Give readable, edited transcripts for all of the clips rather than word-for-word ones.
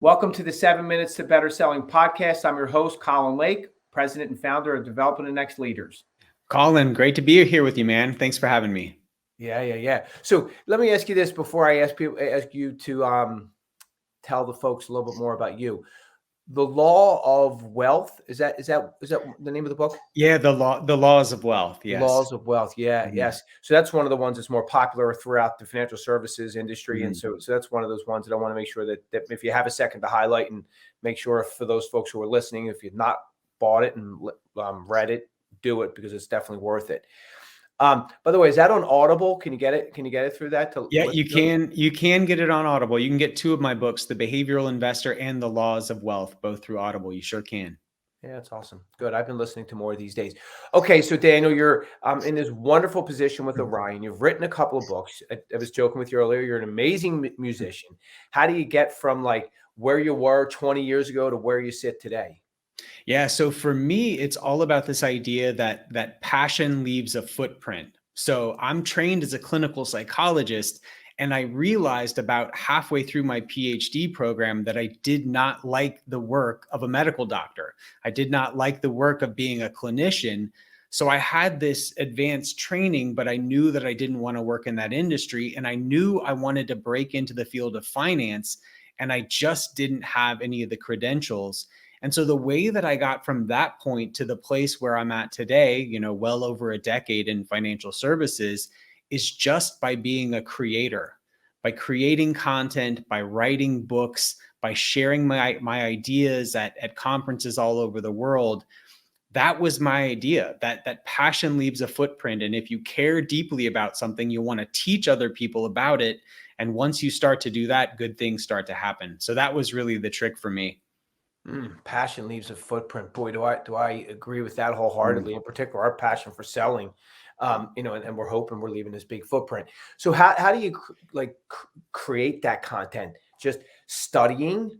Welcome to the 7 Minutes to Better Selling podcast. I'm your host, Colin Lake, president and founder of Developing the Next Leaders. Colin, great to be here with you, man. Thanks for having me. Yeah. So let me ask you this before I ask you to tell the folks a little bit more about you. The Law of Wealth, is that the name of the book? Yeah, the laws of wealth. Yes. Laws of Wealth. Mhm. Yes. So that's one of the ones that's more popular throughout the financial services industry. And Mhm. so that's one of those ones that I want to make sure that if you have a second to highlight and make sure for those folks who are listening, if you've not bought it and read it, do it because it's definitely worth it. By the way, is that on Audible? Can you get it? Can you get it through that? Yeah, you can get it on Audible. You can get two of my books, The Behavioral Investor and The Laws of Wealth, both through Audible. You sure can. Yeah, that's awesome. Good. I've been listening to more these days. Okay, so Daniel, you're in this wonderful position with Orion. You've written a couple of books. I was joking with you earlier. You're an amazing musician. How do you get from like where you were 20 years ago to where you sit today? Yeah, so for me, it's all about this idea that passion leaves a footprint. So I'm trained as a clinical psychologist, and I realized about halfway through my PhD program that I did not like the work of a medical doctor. I did not like the work of being a clinician. So I had this advanced training, but I knew that I didn't want to work in that industry, and I knew I wanted to break into the field of finance, and I just didn't have any of the credentials. And so the way that I got from that point to the place where I'm at today, well over a decade in financial services, is just by being a creator, by creating content, by writing books, by sharing my ideas at conferences all over the world. That was my idea, that passion leaves a footprint. And if you care deeply about something, you want to teach other people about it. And once you start to do that, good things start to happen. So that was really the trick for me. Passion leaves a footprint. Boy, do I agree with that wholeheartedly. In particular, our passion for selling, and we're hoping we're leaving this big footprint. So how do you create that content? Just studying,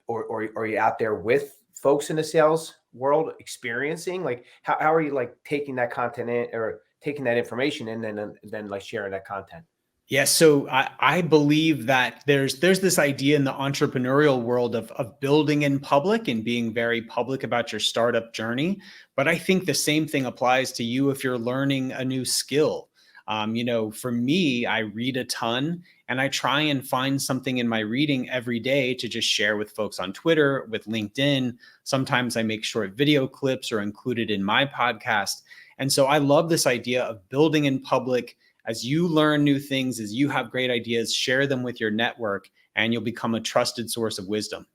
or are you out there with folks in the sales world experiencing? Like how are you like taking that content in or taking that information in and then like sharing that content? Yeah, so I believe that there's this idea in the entrepreneurial world of building in public and being very public about your startup journey. But I think the same thing applies to you if you're learning a new skill. For me, I read a ton and I try and find something in my reading every day to just share with folks on Twitter, with LinkedIn. Sometimes I make short video clips or include it in my podcast. And so I love this idea of building in public. As you learn new things, as you have great ideas, share them with your network and you'll become a trusted source of wisdom.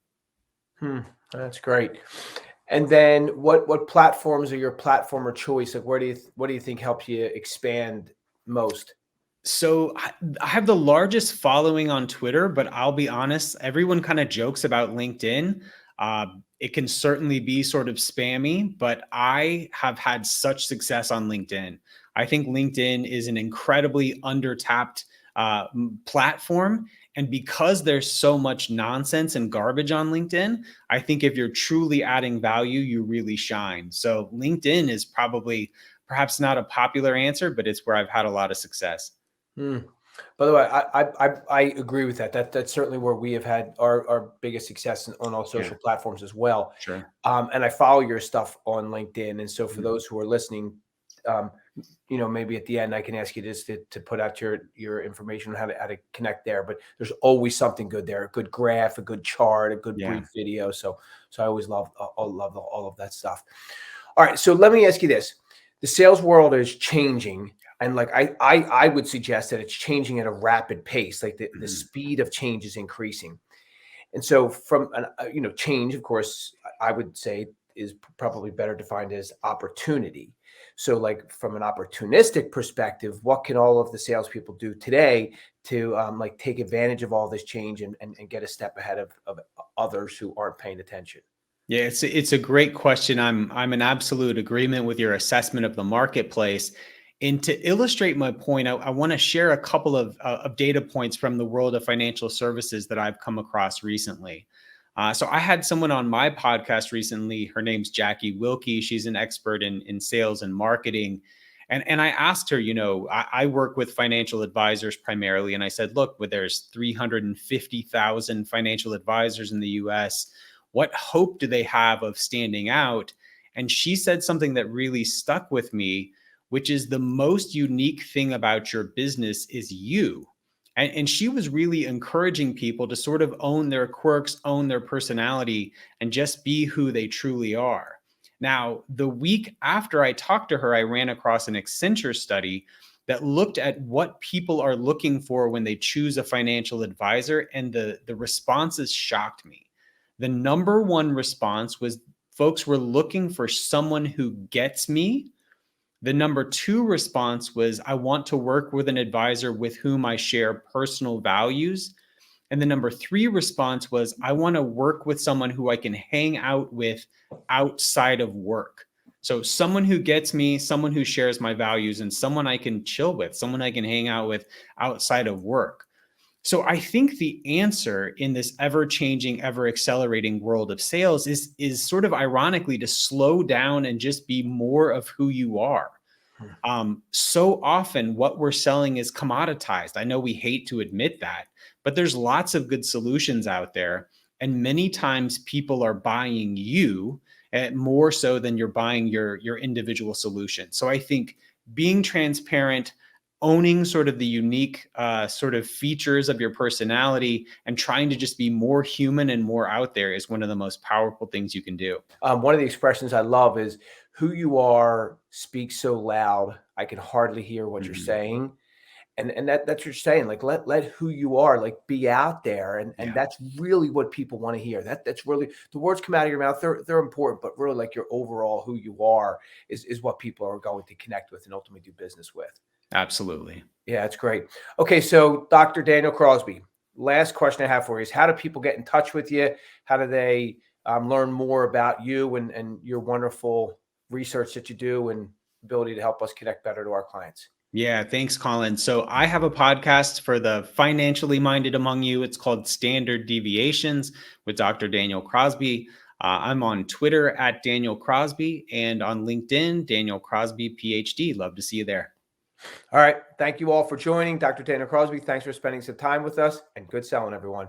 That's great. And then what platforms are your platform of choice? Like what do you think helps you expand most? So I have the largest following on Twitter, but I'll be honest, everyone kind of jokes about LinkedIn. It can certainly be sort of spammy, but I have had such success on LinkedIn. I think LinkedIn is an incredibly undertapped platform. And because there's so much nonsense and garbage on LinkedIn, I think if you're truly adding value, you really shine. So LinkedIn is probably perhaps not a popular answer, but it's where I've had a lot of success. By the way, I agree with that. That's certainly where we have had our biggest success on all social platforms as well. Sure. And I follow your stuff on LinkedIn. And so for those who are listening, maybe at the end I can ask you just to put out your information on how to connect there. But there's always something good there, a good graph, a good chart, a good brief video. So I always love all of that stuff. All right. So let me ask you this. The sales world is changing. And like I would suggest that it's changing at a rapid pace. Like the speed of change is increasing. And so from change, of course, I would say is probably better defined as opportunity. So like from an opportunistic perspective, what can all of the salespeople do today to take advantage of all this change and get a step ahead of others who aren't paying attention? Yeah, it's a great question. I'm in absolute agreement with your assessment of the marketplace. And to illustrate my point, I want to share a couple of data points from the world of financial services that I've come across recently. So I had someone on my podcast recently. Her name's Jackie Wilkie. She's an expert in sales and marketing. And I asked her, I work with financial advisors primarily. And I said, look, there's 350,000 financial advisors in the US. What hope do they have of standing out? And she said something that really stuck with me, which is the most unique thing about your business is you. And she was really encouraging people to sort of own their quirks, own their personality, and just be who they truly are. Now, the week after I talked to her, I ran across an Accenture study that looked at what people are looking for when they choose a financial advisor, and the responses shocked me. The number one response was folks were looking for someone who gets me. The number two response was, I want to work with an advisor with whom I share personal values. And the number three response was, I want to work with someone who I can hang out with outside of work. So someone who gets me, someone who shares my values, and someone I can chill with, someone I can hang out with outside of work. So I think the answer in this ever-changing, ever-accelerating world of sales is sort of ironically to slow down and just be more of who you are. So often what we're selling is commoditized. I know we hate to admit that, but there's lots of good solutions out there. And many times people are buying you more so than you're buying your individual solution. So I think being transparent, owning sort of the unique sort of features of your personality, and trying to just be more human and more out there is one of the most powerful things you can do. One of the expressions I love is, who you are speaks so loud, I can hardly hear what you're saying. And that's what you're saying. Like, let who you are, like, be out there. And that's really what people want to hear. That's really, the words come out of your mouth. They're important, but really, like, your overall who you are is what people are going to connect with and ultimately do business with. Absolutely. Yeah, it's great. Okay, so Dr. Daniel Crosby, last question I have for you is, how do people get in touch with you? How do they learn more about you and your wonderful research that you do and ability to help us connect better to our clients? Yeah, thanks, Colin. So I have a podcast for the financially minded among you. It's called Standard Deviations with Dr. Daniel Crosby. I'm on Twitter at Daniel Crosby, and on LinkedIn, Daniel Crosby, PhD. Love to see you there. All right. Thank you all for joining. Dr. Daniel Crosby, thanks for spending some time with us, and good selling, everyone.